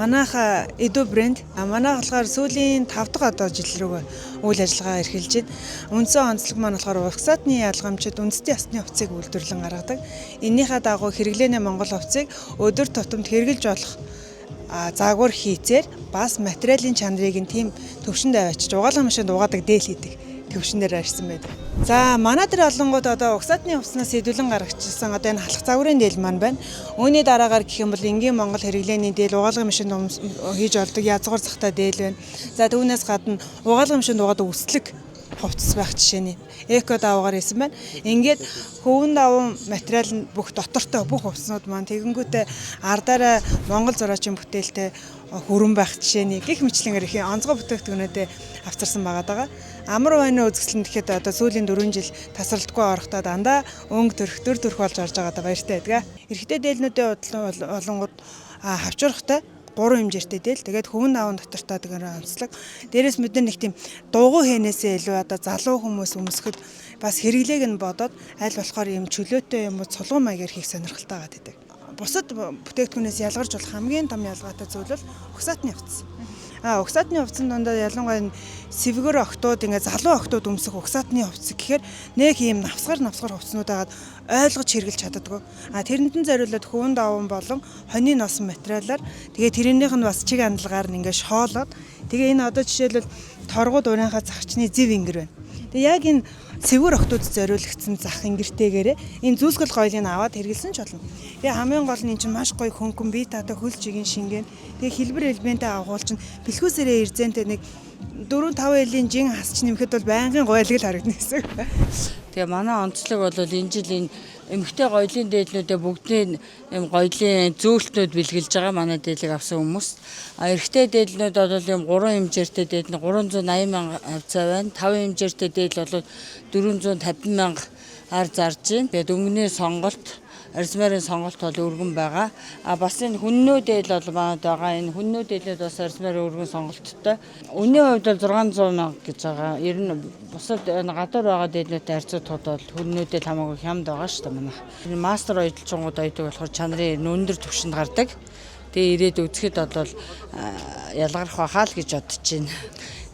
Манайха Edu брэнд манайх болохоор сүүлийн 5 дахь одоо жил рүү үйл ажиллагаа эрхэлж байна. Үндсэн онцлог маань болохоор угсаатны ялгамжид үндэсний ясны хувцсыг үйлдвэрлэн гаргадаг. Энийхээ дагуу хэрэглээний Монгол хувцсыг өдөр тутамд хэрэгжилж болох заагвар хийцээр бас материалын чанарыг нь тийм төвшөнд аваачиж угаалгын машинд угаадаг дээл хийдэг төвшнээр арьсан байдаг. За манай дээр олонгууд одоо угсаатны хувцснаас сэдвүүлэн гаргачихсан одоо энэ халах загварын дээл маань байна. Үүний дараагаар гэх юм бол энгийн Монгол хэрэглээний дээл угаалгын машинд хийж олдог язгуур захтай дээл байна. За түүнээс гадна угаалгын машинд угаадаг үслэг хувцас байх жишээний эко даваагаар хийсэн байна. Ингээд хөвөн даван материал нь бүх дотортой бүх хувцснууд маань тэгэнгүүтээ ардаараа Монгол зураачийн бүтээлтэй хүрэн байх жишээний гих мэтлэнгээр их онцгой бүтээгдэхүүнүүдэд авчирсан байгаа. Амар вайны үзэсгэлэн гэхэд одоо сүүлийн 4 жил тасралтгүй орохдоо дандаа өнгө төрх болж орж байгаа баяртай байдаг. Эрэгтэй дээлнүүдийн олонгууд хавчуурхтай 3 хэмжээтэй дээл. Тэгээд хөвөн даван дотортой тэгэр онцлог. Дээрээс бид нэг тийм дуугүй хэнээсээ илүү одоо залуу хүмүүс өмсөхөд бас хэрэглээг нь бодоод аль болохоор юм чөлөөтэй юм уу цулгуун маягаар хийх сонирхолтой байдаг. Бусад бүтээгдэхүүнээс ялгарч болох хамгийн том ялгаатай зүйл бол угсаатны хувцас. Угсаатны хувцсан дондоо ялангуяа сэвгэр охтууд ингээ залуу охтууд өмсөх угсаатны хувцас гэхээр нэг ийм навсгар хувцснууд агаад ойлгож хэрэглэж чаддаггүй. Тэрэндэн зориулаад хөвөн даван болон хоньны носон материалаар тэгээ тэрнийх нь бас чиг хандлагаар нь ингээ шоолоод тэгээ энэ одоо жишээлбэл торгууд урийнхаа загчны зэв ингэр байна. Тэгээ яг энэ сэвгэр охтууд зориулагдсан зах ингэртэйгээрээ энэ зүүсгэл гоёлыг аваад хэрэгэлсэн ч болно. Тэгээ хамгийн гол нь энэ чинь маш гоё хөнгөн бие татаа хөл чигийн шингэн. Тэгээ хэлбэр элементээ агуулж нь бэлхүүсээрээ ирзэнтэй нэг 4-5 элийн жин хасч нэмэхэд бол байнгын гоёлыг л харагдана гэсэн. Тэгээ манай онцлог бол энэ жил энэ эмэгтэй гоёлын дээлнүүдээ бүгдийн юм гоёлын зөөлтнүүд бэлгэлж байгаа манай дээлийг авсан хүмүүс. Эрэгтэй дээлнүүд бол юм 3 хэмжээртэй дeel нь 380 мянга хавцаа байна. 5 хэмжээртэй дeel бол 450 мянга ар зарж байна. Тэгээд өнгөний сонголт арьсмарын сонголт бол өргөн байгаа. Бас энэ хүннөө дээл бол манад байгаа. Энэ хүннөө дээлүүд бас арьсмарын өргөн сонголттой. Үнийн хувьд бол 600 мянга гэж байгаа. Ер нь бусад гадар байгаа дээлнүүдтэй харьцуулахад бол хүннөө дээл хамаагүй хямд байгаа шүү дээ манайх. Мастер оюутлчингууд оюудаг болохоор чанарын өндөр түвшинд гардаг. Тэгээ ирээд үзэхэд бол ялгарх байхаа л гэж бодож байна.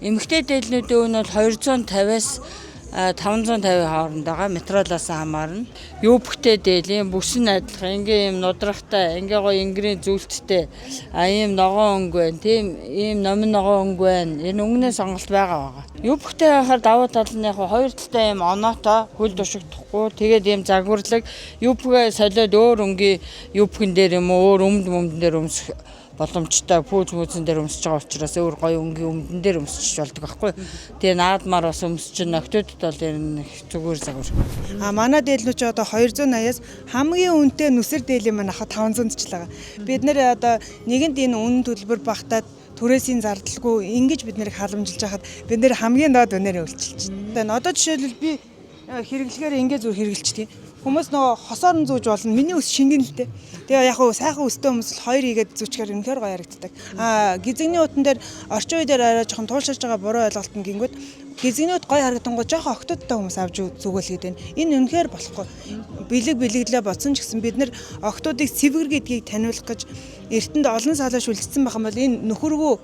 Эмэгтэй дээлнүүдийн үн бол 250-аас 550 хооронд байгаа материалаас хамаарна. Юбхтэй дээлийн бүс нь адилхан ингээм юм нудрахтай, ингээ гоё ингрийн зүйлттэй ийм ногоон өнгө байна. Тийм ийм номин ногоон өнгө байна. Энэ өнгөний сонголт байгаа. Юбхтэй байхаар давуу тал нь яг хоёр талтай ийм оноотой, хөл душигдахгүй. Тэгээд ийм загварлаг юбхгээ солиод өөр өнгийн юбхэн дээр юм уу өөр өмдөн дээр өмсөх боломжтой пүүз мөзөн дээр өмсөж байгаа учраас өөр гоё өнгийн өмдөн дээр өмсөж болдог байхгүй. Тэгээ наадмаар бас өмсөж ногтодод бол энэ зүгээр загвар. Манай дээлнүүд ч одоо 280-аас хамгийн үнэтэй нүсэр дээлийн маань хаа 500 ч л байгаа. Бид нэр одоо нэгэнд энэ үнэн төлбөр багтаад түрээсийн зардалгүй ингэж бид нэрийг халамжилж хахад бид нэр хамгийн доод үнээр үйлчилж байна. Одоо жишээлбэл би хэрэглэхээр ингэ зүр хэрэглэлчтэй. Хүмүүс нөгөө хосоор нь зүүж болно. Миний ус шингэн л дээ. Тэгээ яг хөө сайхан өстэй хүмүүс л хоёр игээд зүүчгээр үнэхээр гоё харагддаг. Гизэгний утан дээр орчин үеэр арай жоохон туулширж байгаа буруу ойлголт нь гингүүд гизэгний ут гоё харагдангуй жоохон октодтой хүмүүс авч зүгэл гэдэг. Энэ үнэхээр болохгүй. Бэлэглээ бодсон ч гэсэн бид нэр октодыг цэвэр гэдгийг таниулах гэж эртэнд олон салааш үлдсэн байх юм бол энэ нөхөргөө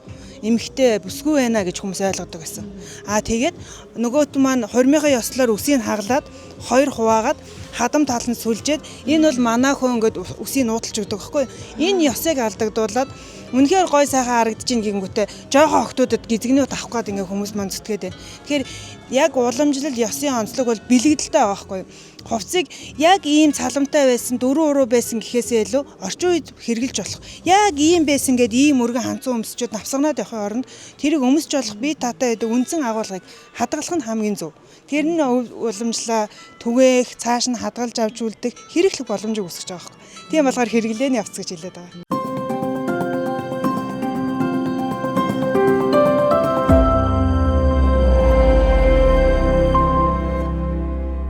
эмхтэй бүсгүй байна гэж хүмүүс ойлгодог гэсэн. Тэгээд нөгөөт маань хурмынхаа ёслоор үсийг хаглаад хоёр хуваагаад хадам тал нь сүлжээд энэ бол манай хүн ингээд үсийг нуудалж өгдөг байхгүй. Энэ ёсыг алдагдуулаад үнэхээр гой сайхан харагдаж ийн гингүүтээ жоохон октодод гизэгний ут авах гээд ингээ хүмүүс маань зүтгээд байна. Тэгэхээр яг уламжлал ёсын онцлог бол бэлэгдэлтэй байгаа байхгүй. Хувцсыг яг ийм цаламтай байсан 4 уруу байсан гэхээсээ илүү орчин үед хэрглэж болох. Яг ийм байсан гэд ийм өргөн ханцуу өмсчүүд навсганаад явахын оронд тэрийг өмсч болох бие татаа гэдэг үндсэн агуулгыг хадгалах нь хамгийн зөв. Тэр нь уламжлаа түгээх, цааш нь хадгалж авч үлдэх хэрэглэх боломжийг үүсгэж байгаа байхгүй. Тийм болохоор хэрэглээний явц гэж хэлээд байгаа.